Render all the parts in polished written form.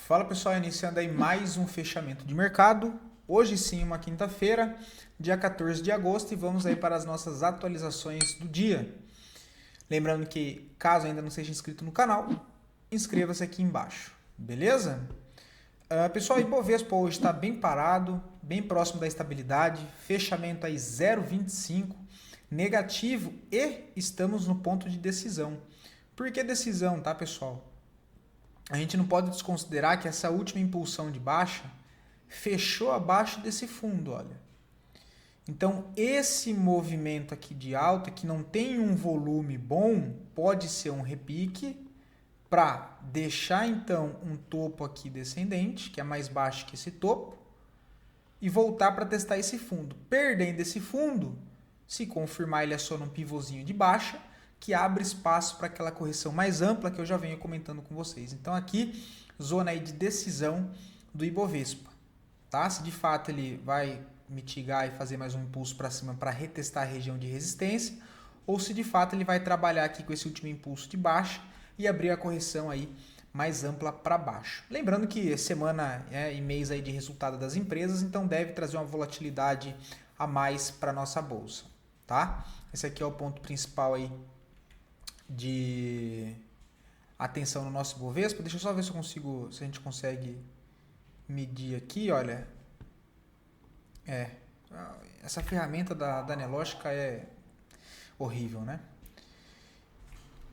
Fala pessoal, iniciando aí mais um fechamento de mercado. Hoje sim, uma quinta-feira, dia 14 de agosto, e vamos aí para as nossas atualizações do dia. Lembrando que, caso ainda não seja inscrito no canal, inscreva-se aqui embaixo, beleza? Pessoal, Ibovespa hoje está bem parado, bem próximo da estabilidade, fechamento aí 0,25, negativo e estamos no ponto de decisão. Por que decisão, tá pessoal? A gente não pode desconsiderar que essa última impulsão de baixa fechou abaixo desse fundo, olha. Então, esse movimento aqui de alta, que não tem um volume bom, pode ser um repique para deixar então um topo aqui descendente, que é mais baixo que esse topo, e voltar para testar esse fundo. Perdendo esse fundo, se confirmar, ele aciona um pivôzinho de baixa, que abre espaço para aquela correção mais ampla que eu já venho comentando com vocês. Então aqui, zona aí de decisão do Ibovespa. Tá? Se de fato ele vai mitigar e fazer mais um impulso para cima para retestar a região de resistência, ou se de fato ele vai trabalhar aqui com esse último impulso de baixa e abrir a correção aí mais ampla para baixo. Lembrando que semana e mês aí de resultado das empresas, então deve trazer uma volatilidade a mais para a nossa bolsa. Tá? Esse aqui é o ponto principal aí de atenção no nosso Ibovespa. Deixa eu só ver se eu consigo, se a gente consegue medir aqui, olha. Essa ferramenta da Nelogica é horrível, né?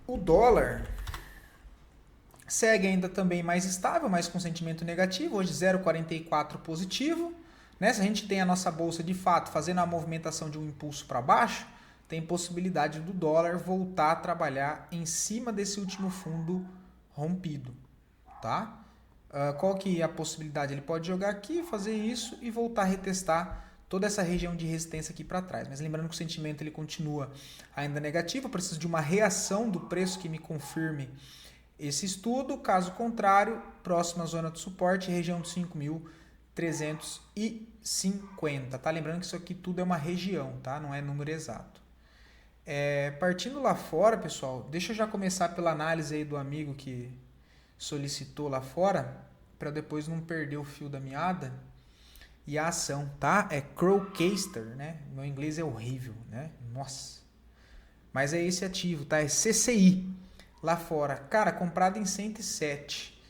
O dólar segue ainda também mais estável, mas com sentimento negativo, hoje 0,44 positivo. Né? Se a gente tem a nossa bolsa de fato fazendo a movimentação de um impulso para baixo, tem possibilidade do dólar voltar a trabalhar em cima desse último fundo rompido, tá? Qual que é a possibilidade? Ele pode jogar aqui, fazer isso e voltar a retestar toda essa região de resistência aqui para trás. Mas lembrando que o sentimento ele continua ainda negativo, eu preciso de uma reação do preço que me confirme esse estudo. Caso contrário, próxima zona de suporte, região de 5.350. Tá? Lembrando que isso aqui tudo é uma região, tá? Não é número exato. Partindo lá fora, pessoal, deixa eu já começar pela análise aí do amigo que solicitou lá fora, para depois não perder o fio da meada. E a ação, tá? É Crowcaster, né? Meu inglês é horrível, né? Nossa. Mas é esse ativo, tá? É CCI lá fora. Cara, comprado em 107.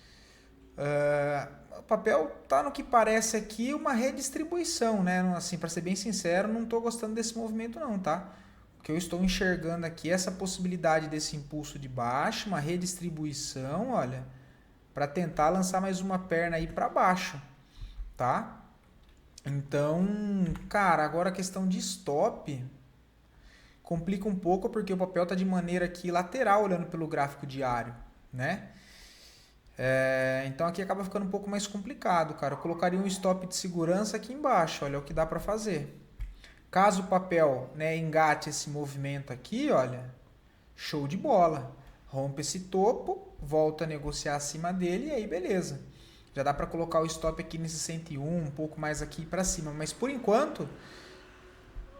O papel tá no que parece aqui uma redistribuição, né? Assim, para ser bem sincero, não tô gostando desse movimento não, tá? O que eu estou enxergando aqui é essa possibilidade desse impulso de baixo, uma redistribuição, olha, para tentar lançar mais uma perna aí para baixo, tá? Então, cara, agora a questão de stop complica um pouco porque o papel está de maneira aqui lateral olhando pelo gráfico diário, né? Então aqui acaba ficando um pouco mais complicado, cara. Eu colocaria um stop de segurança aqui embaixo, olha o que dá para fazer. Caso o papel, né, engate esse movimento aqui, olha, show de bola. Rompe esse topo, volta a negociar acima dele e aí beleza. Já dá para colocar o stop aqui nesse 101, um pouco mais aqui para cima. Mas por enquanto,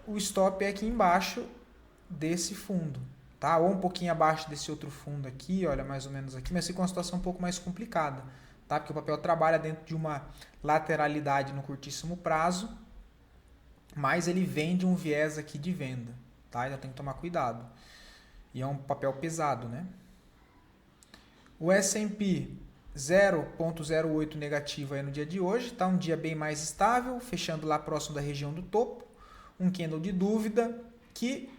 o stop é aqui embaixo desse fundo. Tá? Ou um pouquinho abaixo desse outro fundo aqui, olha, mais ou menos aqui. Mas fica uma situação um pouco mais complicada. Tá? Porque o papel trabalha dentro de uma lateralidade no curtíssimo prazo, mas ele vende um viés aqui de venda. Tá? Ainda tem que tomar cuidado. E é um papel pesado, né? O S&P 0,08 negativo aí no dia de hoje, tá um dia bem mais estável, fechando lá próximo da região do topo, um candle de dúvida, que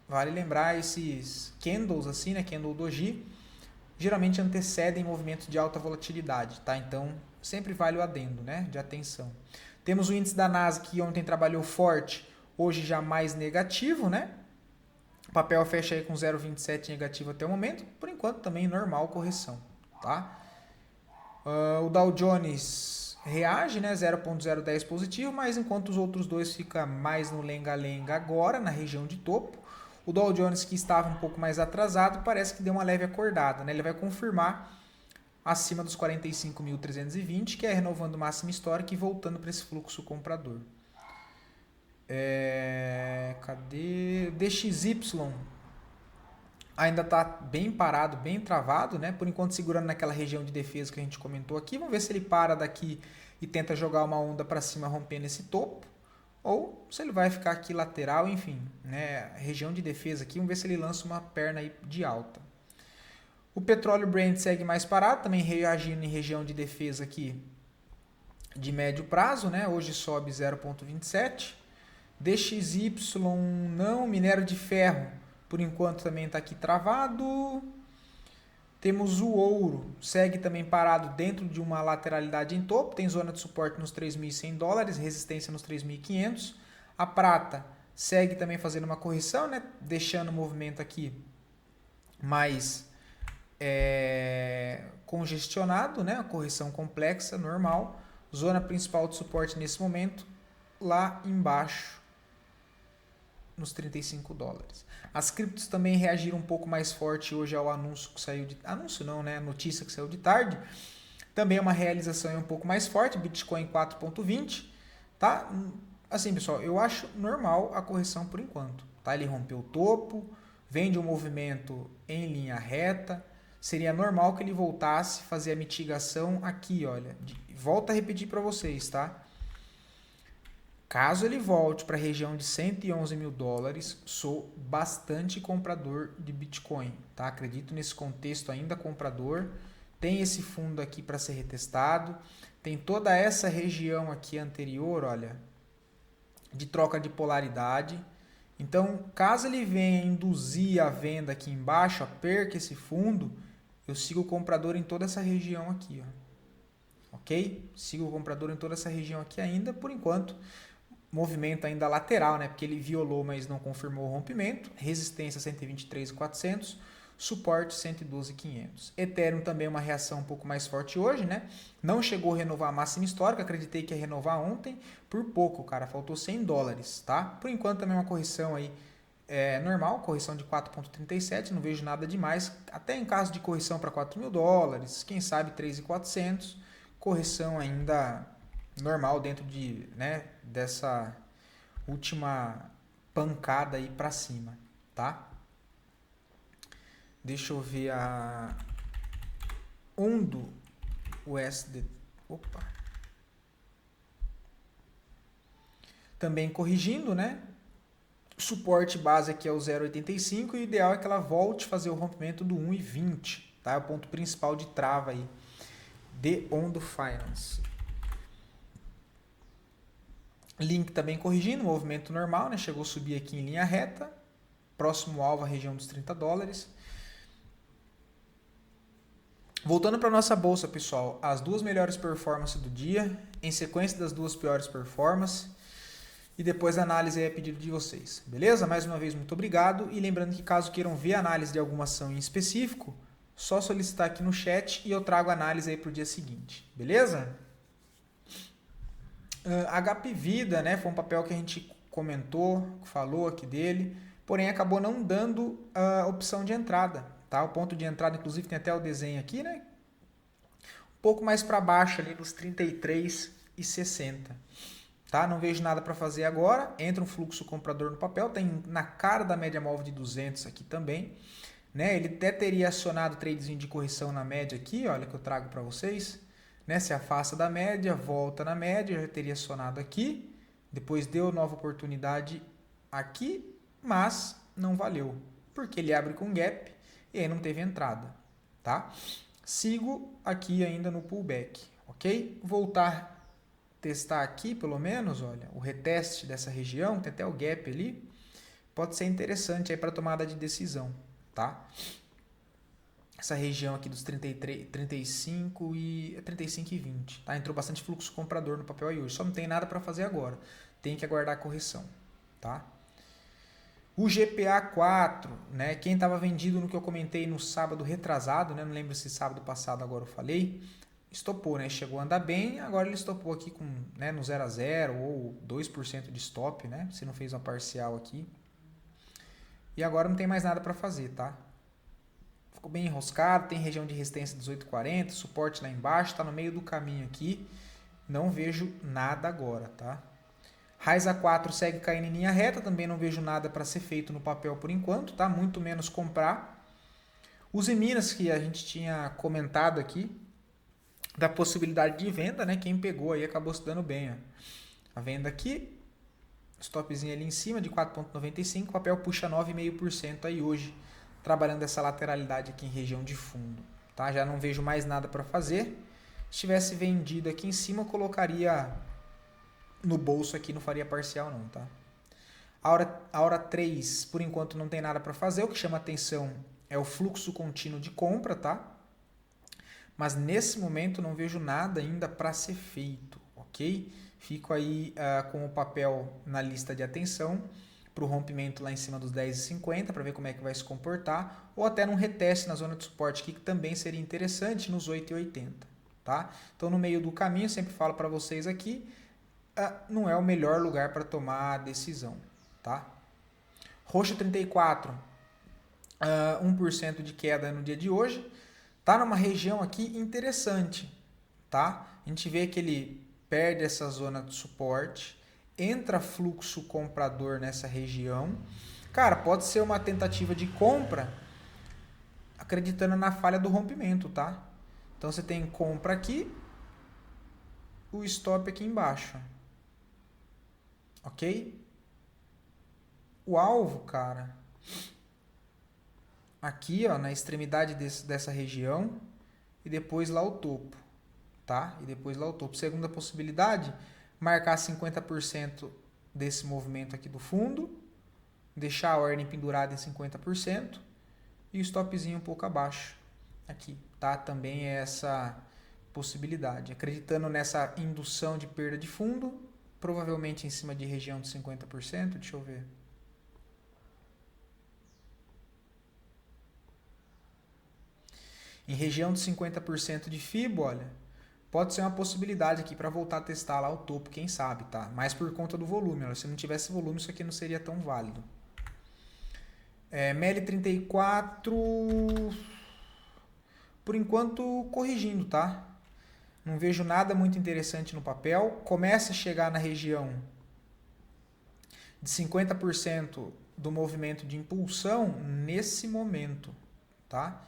vale lembrar esses candles assim, né, candle doji, geralmente antecedem movimentos de alta volatilidade, tá? Então, sempre vale o adendo, né, de atenção. Temos o índice da Nasdaq que ontem trabalhou forte, hoje já mais negativo, né? O papel fecha aí com 0,27 negativo até o momento, por enquanto também normal correção, tá? O Dow Jones reage, né, 0,010 positivo, mas enquanto os outros dois ficam mais no lenga-lenga agora, na região de topo, o Dow Jones, que estava um pouco mais atrasado, parece que deu uma leve acordada, né? Ele vai confirmar acima dos 45.320, que é renovando o máximo histórico e voltando para esse fluxo comprador. Cadê? DXY ainda está bem parado, bem travado, né? Por enquanto segurando naquela região de defesa que a gente comentou aqui. Vamos ver se ele para daqui e tenta jogar uma onda para cima rompendo esse topo, ou se ele vai ficar aqui lateral, enfim, né? Região de defesa aqui, vamos ver se ele lança uma perna aí de alta. O petróleo Brent segue mais parado, também reagindo em região de defesa aqui de médio prazo, né? Hoje sobe 0,27. DXY não, minério de ferro por enquanto também está aqui travado. Temos o ouro, segue também parado dentro de uma lateralidade em topo, tem zona de suporte nos $3.100, resistência nos 3.500. A prata segue também fazendo uma correção, né? Deixando o movimento aqui mais congestionado, né? Uma correção complexa, normal. Zona principal de suporte nesse momento, lá embaixo, nos $35. As criptos também reagiram um pouco mais forte hoje ao anúncio que saiu de... Anúncio não, né? A notícia que saiu de tarde. Também é uma realização um pouco mais forte, Bitcoin 4.20, tá? Assim, pessoal, eu acho normal a correção por enquanto, tá? Ele rompeu o topo, vem de um movimento em linha reta, seria normal que ele voltasse a fazer a mitigação aqui, olha. Volto a repetir para vocês, tá? Caso ele volte para a região de $111 mil, sou bastante comprador de Bitcoin, tá? Acredito nesse contexto ainda comprador. Tem esse fundo aqui para ser retestado. Tem toda essa região aqui anterior, olha, de troca de polaridade. Então, caso ele venha induzir a venda aqui embaixo, ó, perca esse fundo, eu sigo o comprador em toda essa região aqui, ó. Ok? Sigo o comprador em toda essa região aqui ainda, por enquanto. Movimento ainda lateral, né? Porque ele violou, mas não confirmou o rompimento. Resistência 123.400, suporte 112.500. Ethereum também uma reação um pouco mais forte hoje, né? Não chegou a renovar a máxima histórica, acreditei que ia renovar ontem, por pouco, cara, faltou $100, tá? Por enquanto também uma correção aí normal, correção de 4,37, não vejo nada demais. Até em caso de correção para $4 mil, quem sabe 3.400, correção ainda normal dentro de, né, dessa última pancada aí para cima, tá? Deixa eu ver a Ondo USD. Opa. Também corrigindo, né? Suporte base aqui é o 0,85 e o ideal é que ela volte a fazer o rompimento do 1,20, tá? É o ponto principal de trava aí de Ondo Finance. Link também corrigindo, movimento normal, né? Chegou a subir aqui em linha reta. Próximo alvo, a região dos $30. Voltando para a nossa bolsa, pessoal. As duas melhores performances do dia, em sequência das duas piores performances. E depois a análise é a pedido de vocês. Beleza? Mais uma vez, muito obrigado. E lembrando que caso queiram ver a análise de alguma ação em específico, só solicitar aqui no chat e eu trago a análise aí para o dia seguinte. Beleza? HP Vida, né, foi um papel que a gente comentou, falou aqui dele, porém acabou não dando a opção de entrada, tá? O ponto de entrada, inclusive, tem até o desenho aqui, né? Um pouco mais para baixo ali nos 33,60, tá? Não vejo nada para fazer agora. Entra um fluxo comprador no papel, tem na cara da média móvel de 200 aqui também, né? Ele até teria acionado o tradezinho de correção na média aqui, olha que eu trago para vocês. Né, se afasta da média, volta na média, já teria acionado aqui, depois deu nova oportunidade aqui, mas não valeu, porque ele abre com gap e aí não teve entrada, tá? Sigo aqui ainda no pullback, ok? Voltar, testar aqui pelo menos, olha, o reteste dessa região, tem até o gap ali, pode ser interessante aí para tomada de decisão, tá? Essa região aqui dos 33, 35 e 20, tá? Entrou bastante fluxo comprador no papel aí hoje. Só não tem nada para fazer agora. Tem que aguardar a correção, tá? O GPA4, né? Quem estava vendido no que eu comentei no sábado retrasado, né? Não lembro se sábado passado agora eu falei. Estopou, né? Chegou a andar bem, agora ele estopou aqui com, né, no 0 a 0 ou 2% de stop, né? Se não fez uma parcial aqui. E agora não tem mais nada para fazer, tá? Ficou bem enroscado, tem região de resistência 18,40, suporte lá embaixo, está no meio do caminho aqui. Não vejo nada agora, tá? Raiz A4 segue caindo em linha reta, também não vejo nada para ser feito no papel por enquanto, tá? Muito menos comprar. Uzi Minas, que a gente tinha comentado aqui, da possibilidade de venda, né? Quem pegou aí acabou se dando bem, ó. A venda aqui, stopzinho ali em cima de 4,95, o papel puxa 9,5% aí hoje, trabalhando essa lateralidade aqui em região de fundo, tá? Já não vejo mais nada para fazer. Se tivesse vendido aqui em cima, eu colocaria no bolso aqui, não faria parcial não, tá? A hora 3, por enquanto não tem nada para fazer, o que chama atenção é o fluxo contínuo de compra, tá? Mas nesse momento não vejo nada ainda para ser feito, ok? Fico aí com o papel na lista de atenção para o rompimento lá em cima dos 10,50 para ver como é que vai se comportar, ou até num reteste na zona de suporte aqui, que também seria interessante nos 8,80, tá? Então no meio do caminho, sempre falo para vocês aqui, não é o melhor lugar para tomar a decisão, tá? Roxo 34, 1% de queda no dia de hoje, tá numa região aqui interessante, tá? A gente vê que ele perde essa zona de suporte, entra fluxo comprador nessa região. Cara, pode ser uma tentativa de compra acreditando na falha do rompimento, tá? Então você tem compra aqui, o stop aqui embaixo. Ok? O alvo, cara, aqui ó, na extremidade dessa região e depois lá o topo, tá? E depois lá o topo. Segunda possibilidade, marcar 50% desse movimento aqui do fundo, deixar a ordem pendurada em 50% e o stopzinho um pouco abaixo aqui, tá? Também é essa possibilidade. Acreditando nessa indução de perda de fundo, provavelmente em cima de região de 50%, deixa eu ver. Em região de 50% de FIBO, olha, pode ser uma possibilidade aqui para voltar a testar lá o topo, quem sabe, tá? Mas por conta do volume, olha, se não tivesse volume, isso aqui não seria tão válido. ML34, por enquanto corrigindo, tá? Não vejo nada muito interessante no papel. Começa a chegar na região de 50% do movimento de impulsão nesse momento, tá?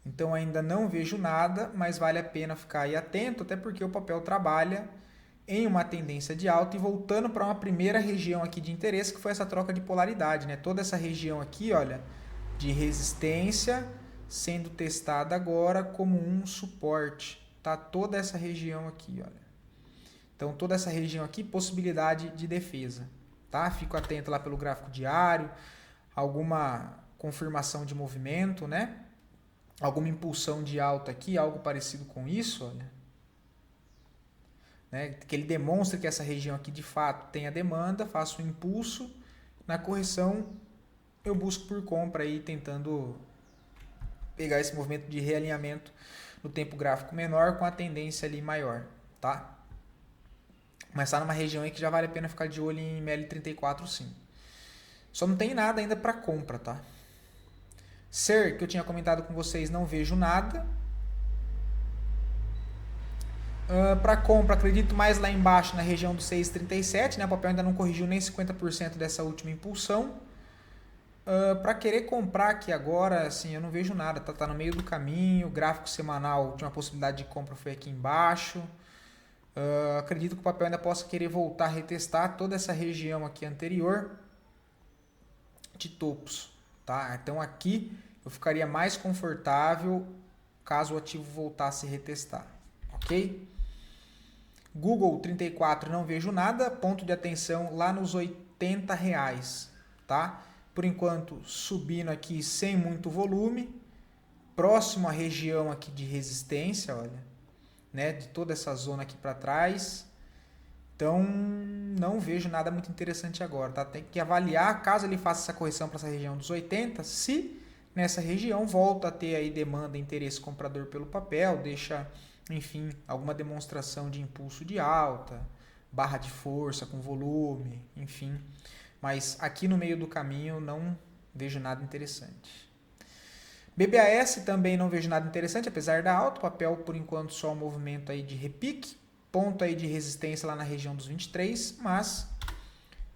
Então ainda não vejo nada, mas vale a pena ficar aí atento, até porque o papel trabalha em uma tendência de alta e voltando para uma primeira região aqui de interesse, que foi essa troca de polaridade, né? Toda essa região aqui, olha, de resistência sendo testada agora como um suporte, tá? Toda essa região aqui, olha. Então toda essa região aqui, possibilidade de defesa, tá? Fico atento lá pelo gráfico diário, alguma confirmação de movimento, né? Alguma impulsão de alta aqui, algo parecido com isso, olha. Né? Que ele demonstre que essa região aqui de fato tem a demanda, faço um impulso, na correção eu busco por compra aí, tentando pegar esse movimento de realinhamento no tempo gráfico menor com a tendência ali maior, tá? Mas tá numa região aí que já vale a pena ficar de olho em ML34 sim. Só não tem nada ainda para compra, tá? Ser, que eu tinha comentado com vocês, não vejo nada. Para compra, acredito mais lá embaixo na região do 6,37, né? O papel ainda não corrigiu nem 50% dessa última impulsão. Para querer comprar aqui agora, assim, eu não vejo nada, tá no meio do caminho. O gráfico semanal de uma possibilidade de compra foi aqui embaixo. Acredito que o papel ainda possa querer voltar a retestar toda essa região aqui anterior de topos, tá? Então aqui eu ficaria mais confortável caso o ativo voltasse a retestar, ok? Google 34 não vejo nada, ponto de atenção lá nos R$80, tá? Por enquanto subindo aqui sem muito volume, próximo à região aqui de resistência, olha, né? De toda essa zona aqui para trás. Então não vejo nada muito interessante agora, tá? Tem que avaliar, caso ele faça essa correção para essa região dos 80, se nessa região volta a ter aí demanda, interesse comprador pelo papel, deixa, enfim, alguma demonstração de impulso de alta, barra de força com volume, enfim. Mas aqui no meio do caminho não vejo nada interessante. BBAS também não vejo nada interessante, apesar da alta, o papel por enquanto só um movimento aí de repique, ponto aí de resistência lá na região dos 23, mas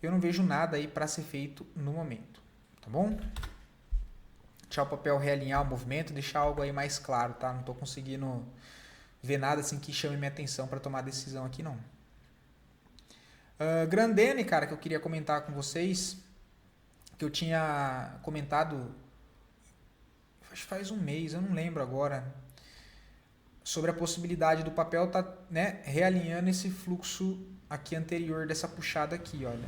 eu não vejo nada aí para ser feito no momento, tá bom? deixar o papel realinhar o movimento, deixar algo aí mais claro, tá? Não estou conseguindo ver nada assim que chame minha atenção para tomar decisão aqui, não. Grandene, cara, que eu queria comentar com vocês, que eu tinha comentado, acho que faz um mês, eu não lembro agora, sobre a possibilidade do papel estar realinhando esse fluxo aqui anterior dessa puxada aqui, olha.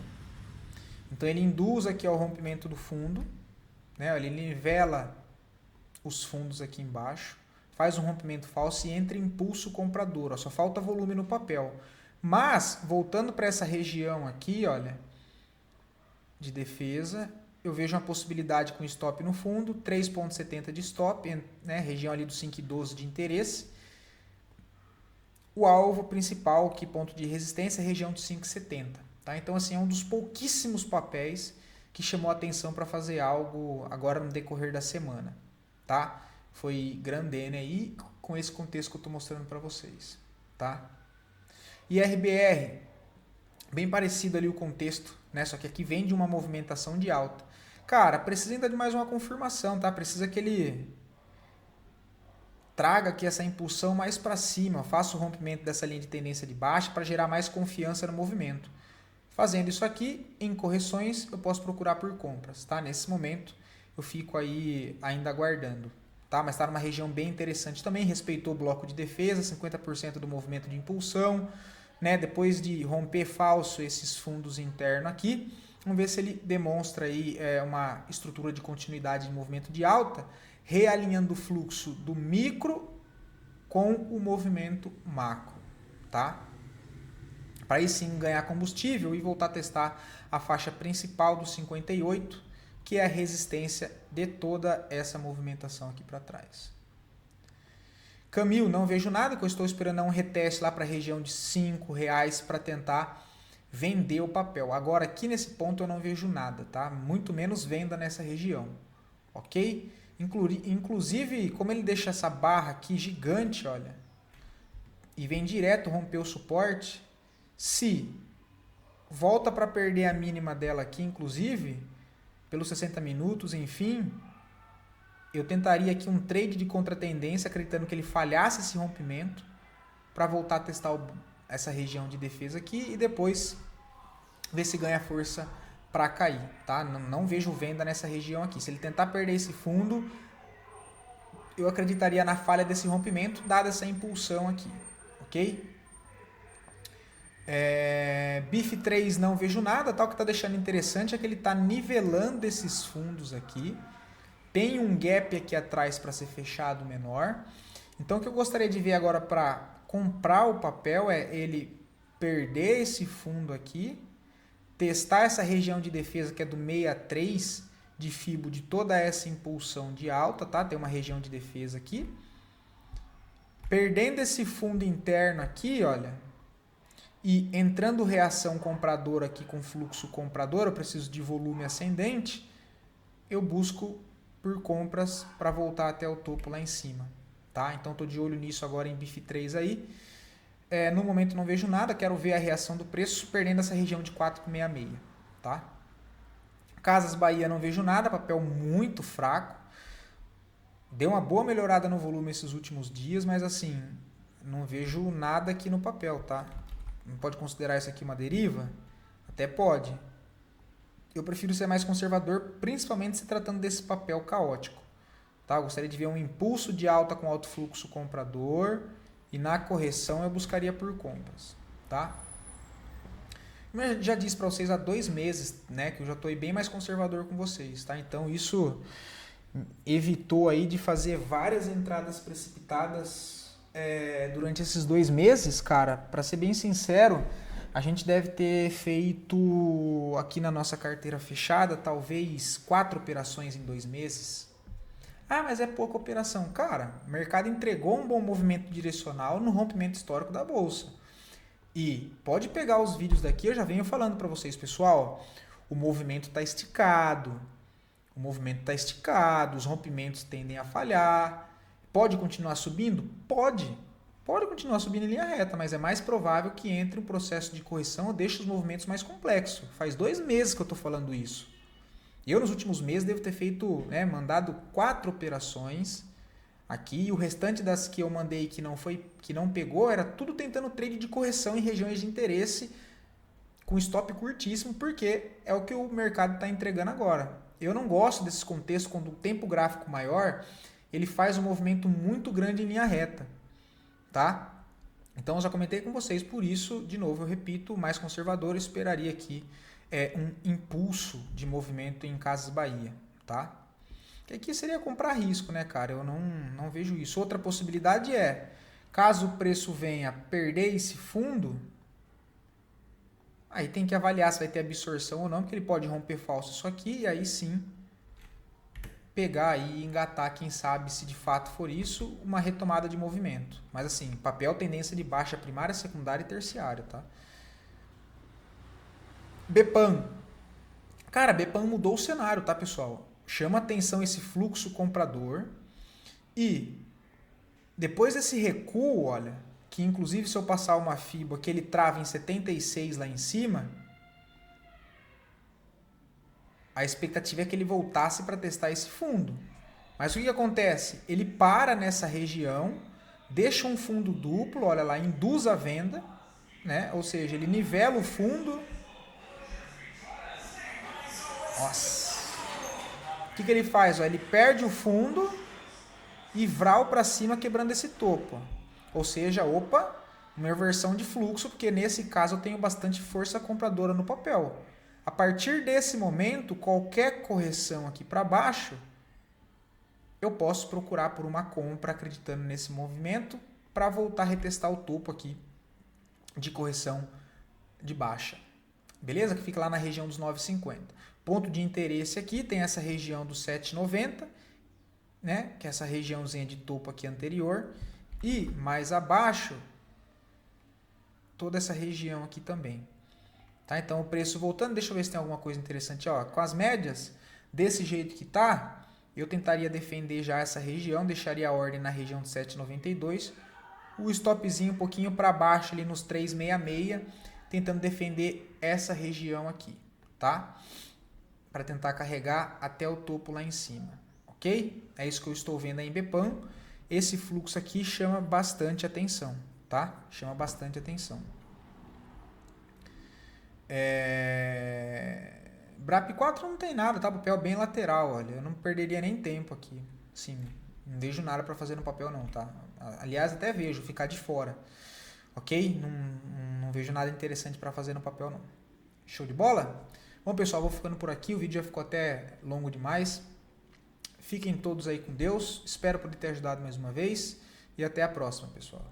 Então ele induz aqui ao rompimento do fundo, né? Ele nivela os fundos aqui embaixo, faz um rompimento falso e entra impulso comprador, ó, só falta volume no papel. Mas, voltando para essa região aqui, olha, de defesa, eu vejo uma possibilidade com stop no fundo, 3,70 de stop, né, região ali do 5,12 de interesse. O alvo principal, que ponto de resistência, é a região de 5,70. Tá? Então, assim, é um dos pouquíssimos papéis que chamou a atenção para fazer algo agora no decorrer da semana. Tá? Foi Grandene aí, com esse contexto que eu estou mostrando para vocês. Tá? E RBR, bem parecido ali o contexto, né? Só que aqui vem de uma movimentação de alta. Cara, precisa ainda de mais uma confirmação, tá? Precisa que ele traga aqui essa impulsão mais para cima, faça o rompimento dessa linha de tendência de baixa para gerar mais confiança no movimento. Fazendo isso aqui, em correções, eu posso procurar por compras, tá? Nesse momento, eu fico aí ainda aguardando, tá? Mas está numa região bem interessante também, respeitou o bloco de defesa, 50% do movimento de impulsão, né? Depois de romper falso esses fundos internos aqui, vamos ver se ele demonstra aí uma estrutura de continuidade de movimento de alta, realinhando o fluxo do micro com o movimento macro, tá? Para aí sim ganhar combustível e voltar a testar a faixa principal do 58, que é a resistência de toda essa movimentação aqui para trás. Camil, não vejo nada, que eu estou esperando um reteste lá para a região de R$5 para tentar vender o papel. Agora aqui nesse ponto eu não vejo nada, tá? Muito menos venda nessa região, ok? Inclusive, como ele deixa essa barra aqui gigante, olha, e vem direto romper o suporte, se volta para perder a mínima dela aqui, inclusive, pelos 60 minutos, enfim, eu tentaria aqui um trade de contratendência, acreditando que ele falhasse esse rompimento, para voltar a testar essa região de defesa aqui e depois ver se ganha força para cair, tá? Não vejo venda nessa região aqui. Se ele tentar perder esse fundo, eu acreditaria na falha desse rompimento, dada essa impulsão aqui, ok? BIF 3 não vejo nada, tá? O que está deixando interessante é que ele está nivelando esses fundos aqui, tem um gap aqui atrás para ser fechado menor. Então o que eu gostaria de ver agora para comprar o papel é ele perder esse fundo aqui, testar essa região de defesa que é do 63 de Fibo de toda essa impulsão de alta, tá? Tem uma região de defesa aqui. Perdendo esse fundo interno aqui, olha, e entrando reação compradora aqui com fluxo comprador, eu preciso de volume ascendente, eu busco por compras para voltar até o topo lá em cima, tá? Então estou de olho nisso agora em BIF 3 aí. No momento não vejo nada, quero ver a reação do preço perdendo essa região de 4,66, tá? Casas Bahia não vejo nada, papel muito fraco. Deu uma boa melhorada no volume esses últimos dias, mas assim, não vejo nada aqui no papel, tá? Não pode considerar isso aqui uma deriva? Até pode. Eu prefiro ser mais conservador, principalmente se tratando desse papel caótico, tá? Eu gostaria de ver um impulso de alta com alto fluxo comprador e na correção eu buscaria por compras, tá? Como eu já disse para vocês há 2 meses, né, que eu já estou bem mais conservador com vocês, tá? Então isso evitou aí de fazer várias entradas precipitadas durante esses 2 meses, cara. Para ser bem sincero, a gente deve ter feito aqui na nossa carteira fechada talvez 4 operações em 2 meses. Ah, mas é pouca operação. Cara, o mercado entregou um bom movimento direcional no rompimento histórico da bolsa. E pode pegar os vídeos daqui, eu já venho falando para vocês, pessoal, o movimento está esticado, os rompimentos tendem a falhar. Pode continuar subindo? Pode continuar subindo em linha reta, mas é mais provável que entre um processo de correção ou deixe os movimentos mais complexos. Faz 2 meses que eu estou falando isso. Eu, nos últimos meses, devo ter feito, né, mandado 4 operações aqui, e o restante das que eu mandei que não pegou, era tudo tentando trade de correção em regiões de interesse, com stop curtíssimo, porque é o que o mercado está entregando agora. Eu não gosto desses contextos, quando o tempo gráfico maior, ele faz um movimento muito grande em linha reta, tá? Então, eu já comentei com vocês, por isso, de novo, eu repito, mais conservador, eu esperaria aqui um impulso de movimento em Casas Bahia, tá? Que aqui seria comprar risco, né, cara? Eu não vejo isso. Outra possibilidade é, caso o preço venha perder esse fundo, aí tem que avaliar se vai ter absorção ou não, porque ele pode romper falso isso aqui, e aí sim pegar aí e engatar, quem sabe, se de fato for isso, uma retomada de movimento. Mas assim, papel tendência de baixa primária, secundária e terciária, tá? Bepam. Cara, Bepam mudou o cenário, tá, pessoal? Chama atenção esse fluxo comprador e depois desse recuo, olha, que inclusive se eu passar uma FIBA que ele trava em 76 lá em cima, a expectativa é que ele voltasse para testar esse fundo. Mas o que acontece? Ele para nessa região, deixa um fundo duplo, olha lá, induz a venda, né? Ou seja, ele nivela o fundo. Nossa. O que ele faz? Ó, ele perde o fundo e vral para cima quebrando esse topo. Ou seja, opa, uma inversão de fluxo, porque nesse caso eu tenho bastante força compradora no papel. A partir desse momento, qualquer correção aqui para baixo, eu posso procurar por uma compra acreditando nesse movimento para voltar a retestar o topo aqui de correção de baixa. Beleza? Que fica lá na região dos 9,50. Ponto de interesse aqui, tem essa região dos 7,90, né? Que é essa regiãozinha de topo aqui anterior. E mais abaixo, toda essa região aqui também. Tá? Então o preço voltando, deixa eu ver se tem alguma coisa interessante. Ó, com as médias, desse jeito que tá, eu tentaria defender já essa região, deixaria a ordem na região de 7,92. O stopzinho um pouquinho para baixo ali nos 3,66, tentando defender essa região aqui, tá? Para tentar carregar até o topo lá em cima, ok? É isso que eu estou vendo aí em Bepam. Esse fluxo aqui chama bastante atenção, tá? Chama bastante atenção. BRAP 4 não tem nada, tá? Papel bem lateral, olha. Eu não perderia nem tempo aqui. Sim, não vejo nada para fazer no papel não, tá? Aliás, até vejo, ficar de fora. Ok? Não vejo nada interessante para fazer no papel não. Show de bola? Bom, pessoal, vou ficando por aqui. O vídeo já ficou até longo demais. Fiquem todos aí com Deus. Espero poder ter ajudado mais uma vez. E até a próxima, pessoal.